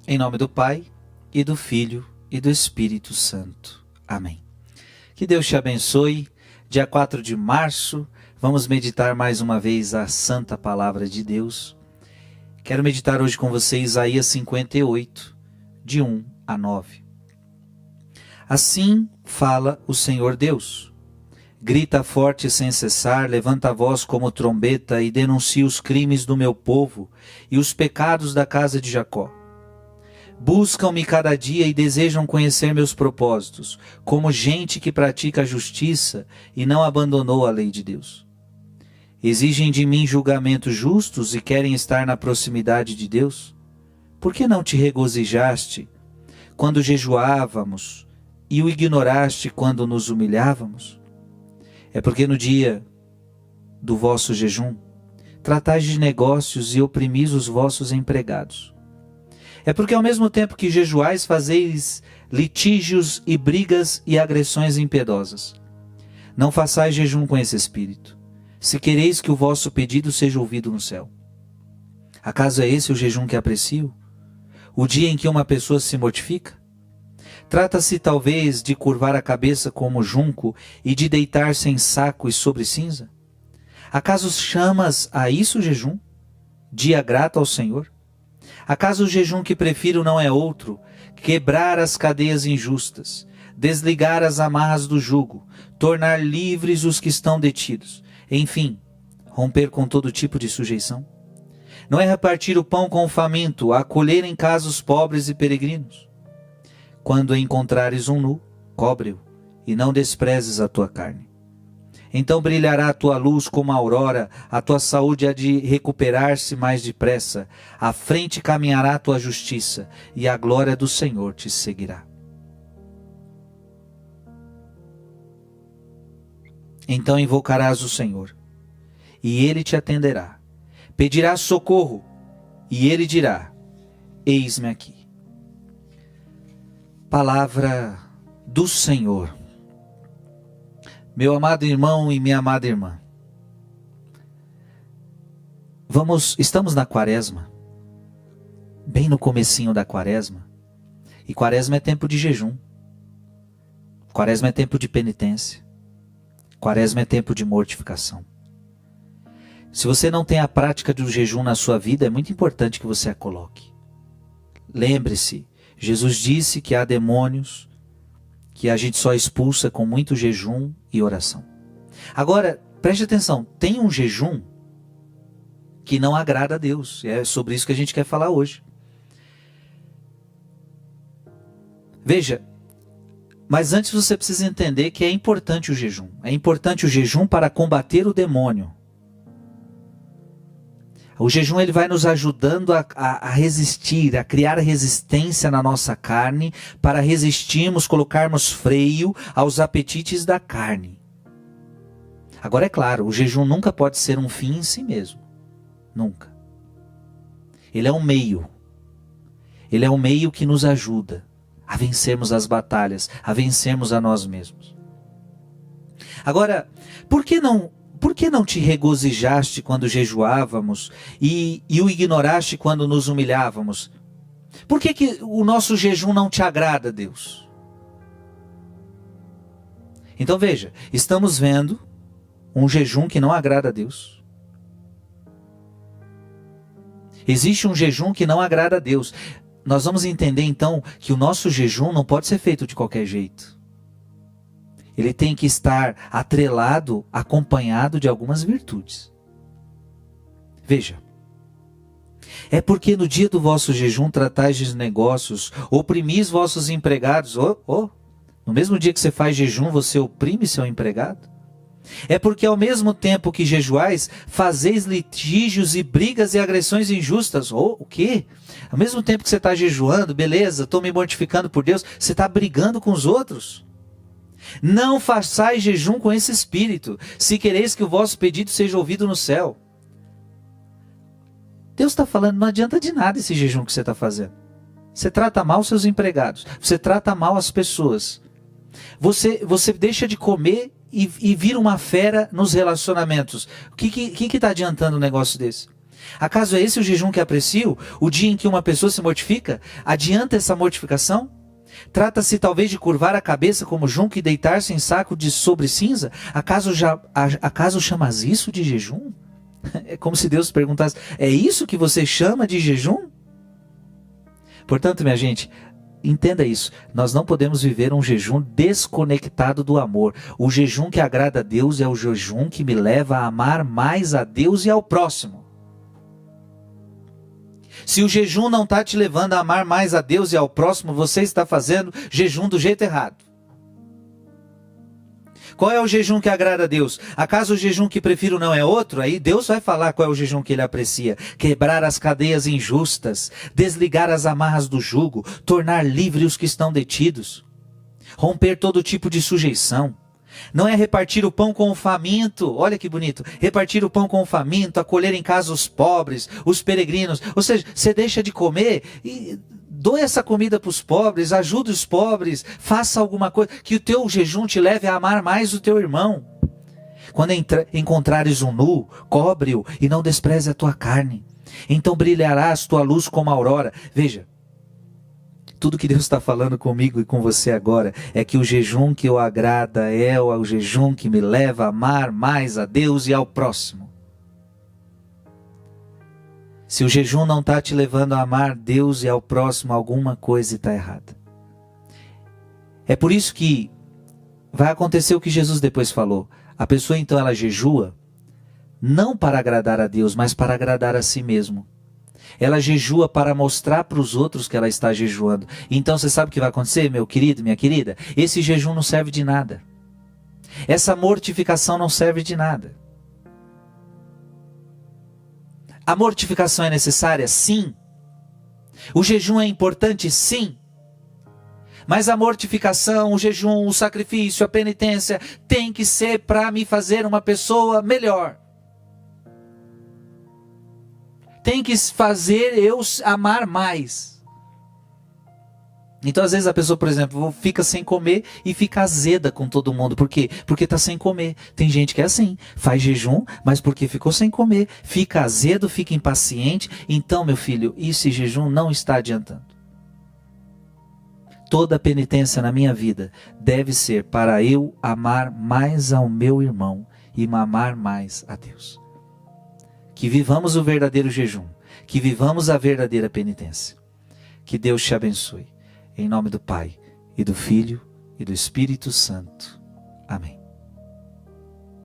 Em nome do Pai, e do Filho, e do Espírito Santo. Amém. Que Deus te abençoe. Dia 4 de março, vamos meditar mais uma vez a Santa Palavra de Deus. Quero meditar hoje com você Isaías 58, de 1 a 9. Assim fala o Senhor Deus. Grita forte sem cessar, levanta a voz como trombeta e denuncia os crimes do meu povo e os pecados da casa de Jacó. Buscam-me cada dia e desejam conhecer meus propósitos, como gente que pratica a justiça e não abandonou a lei de Deus. Exigem de mim julgamentos justos e querem estar na proximidade de Deus? Por que não te regozijaste quando jejuávamos e o ignoraste quando nos humilhávamos? É porque no dia do vosso jejum, tratais de negócios e oprimis os vossos empregados. É porque ao mesmo tempo que jejuais, fazeis litígios e brigas e agressões impiedosas. Não façais jejum com esse espírito, se quereis que o vosso pedido seja ouvido no céu. Acaso é esse o jejum que aprecio? O dia em que uma pessoa se mortifica? Trata-se talvez de curvar a cabeça como junco e de deitar-se em saco e sobre cinza? Acaso chamas a isso jejum? Dia grato ao Senhor? Acaso o jejum que prefiro não é outro? Quebrar as cadeias injustas, desligar as amarras do jugo, tornar livres os que estão detidos, enfim, romper com todo tipo de sujeição? Não é repartir o pão com o faminto, acolher em casa os pobres e peregrinos? Quando encontrares um nu, cobre-o, e não desprezes a tua carne. Então brilhará a tua luz como a aurora, a tua saúde há de recuperar-se mais depressa, à frente caminhará a tua justiça, e a glória do Senhor te seguirá. Então invocarás o Senhor, e Ele te atenderá. Pedirás socorro, e Ele dirá: eis-me aqui. Palavra do Senhor. Meu amado irmão e minha amada irmã, estamos na quaresma, bem no comecinho da quaresma, e quaresma é tempo de jejum, quaresma é tempo de penitência, quaresma é tempo de mortificação. Se você não tem a prática do jejum na sua vida, é muito importante que você a coloque. Lembre-se, Jesus disse que há demônios que a gente só expulsa com muito jejum e oração. Agora, preste atenção, tem um jejum que não agrada a Deus. É sobre isso que a gente quer falar hoje. Veja, mas antes você precisa entender que é importante o jejum. É importante o jejum para combater o demônio. O jejum ele vai nos ajudando a resistir, a criar resistência na nossa carne, para resistirmos, colocarmos freio aos apetites da carne. Agora é claro, o jejum nunca pode ser um fim em si mesmo. Nunca. Ele é um meio. Ele é um meio que nos ajuda a vencermos as batalhas, a vencermos a nós mesmos. Agora, por que não te regozijaste quando jejuávamos e o ignoraste quando nos humilhávamos? Por que o nosso jejum não te agrada, Deus? Então veja, estamos vendo um jejum que não agrada a Deus. Existe um jejum que não agrada a Deus. Nós vamos entender então que o nosso jejum não pode ser feito de qualquer jeito. Ele tem que estar atrelado, acompanhado de algumas virtudes. Veja, é porque no dia do vosso jejum tratais de negócios, oprimis vossos empregados. No mesmo dia que você faz jejum, você oprime seu empregado? É porque ao mesmo tempo que jejuais, fazeis litígios e brigas e agressões injustas. O quê? Ao mesmo tempo que você está jejuando, beleza, estou me mortificando por Deus, você está brigando com os outros. Não façais jejum com esse espírito, se quereis que o vosso pedido seja ouvido no céu. Deus está falando, não adianta de nada esse jejum que você está fazendo. Você trata mal seus empregados, você trata mal as pessoas. Você deixa de comer e vira uma fera nos relacionamentos. O que está adiantando um negócio desse? Acaso é esse o jejum que aprecio? O dia em que uma pessoa se mortifica? Adianta essa mortificação? Trata-se talvez de curvar a cabeça como junco e deitar-se em saco de sobre cinza? Acaso chamas isso de jejum? É como se Deus perguntasse, é isso que você chama de jejum? Portanto, minha gente, entenda isso, nós não podemos viver um jejum desconectado do amor. O jejum que agrada a Deus é o jejum que me leva a amar mais a Deus e ao próximo. Se o jejum não está te levando a amar mais a Deus e ao próximo, você está fazendo jejum do jeito errado. Qual é o jejum que agrada a Deus? Acaso o jejum que prefiro não é outro? Aí Deus vai falar qual é o jejum que ele aprecia. Quebrar as cadeias injustas, desligar as amarras do jugo, tornar livres os que estão detidos, romper todo tipo de sujeição. Não é repartir o pão com o faminto, olha que bonito, repartir o pão com o faminto, acolher em casa os pobres, os peregrinos, ou seja, você deixa de comer e doe essa comida para os pobres, ajude os pobres, faça alguma coisa, que o teu jejum te leve a amar mais o teu irmão. Quando encontrares um nu, cobre-o e não despreze a tua carne, então brilharás tua luz como a aurora. Veja, tudo que Deus está falando comigo e com você agora é que o jejum que o agrada é o jejum que me leva a amar mais a Deus e ao próximo. Se o jejum não está te levando a amar Deus e ao próximo, alguma coisa está errada. É por isso que vai acontecer o que Jesus depois falou. A pessoa então ela jejua, não para agradar a Deus, mas para agradar a si mesmo. Ela jejua para mostrar para os outros que ela está jejuando. Então você sabe o que vai acontecer, meu querido, minha querida? Esse jejum não serve de nada. Essa mortificação não serve de nada. A mortificação é necessária? Sim. O jejum é importante? Sim. Mas a mortificação, o jejum, o sacrifício, a penitência tem que ser para me fazer uma pessoa melhor. Tem que fazer eu amar mais. Então às vezes a pessoa, por exemplo, fica sem comer e fica azeda com todo mundo. Por quê? Porque está sem comer. Tem gente que é assim, faz jejum, mas porque ficou sem comer, fica azedo, fica impaciente. Então, meu filho, esse jejum não está adiantando. Toda penitência na minha vida deve ser para eu amar mais ao meu irmão e amar mais a Deus. Que vivamos o verdadeiro jejum, que vivamos a verdadeira penitência. Que Deus te abençoe. Em nome do Pai, e do Filho, e do Espírito Santo. Amém.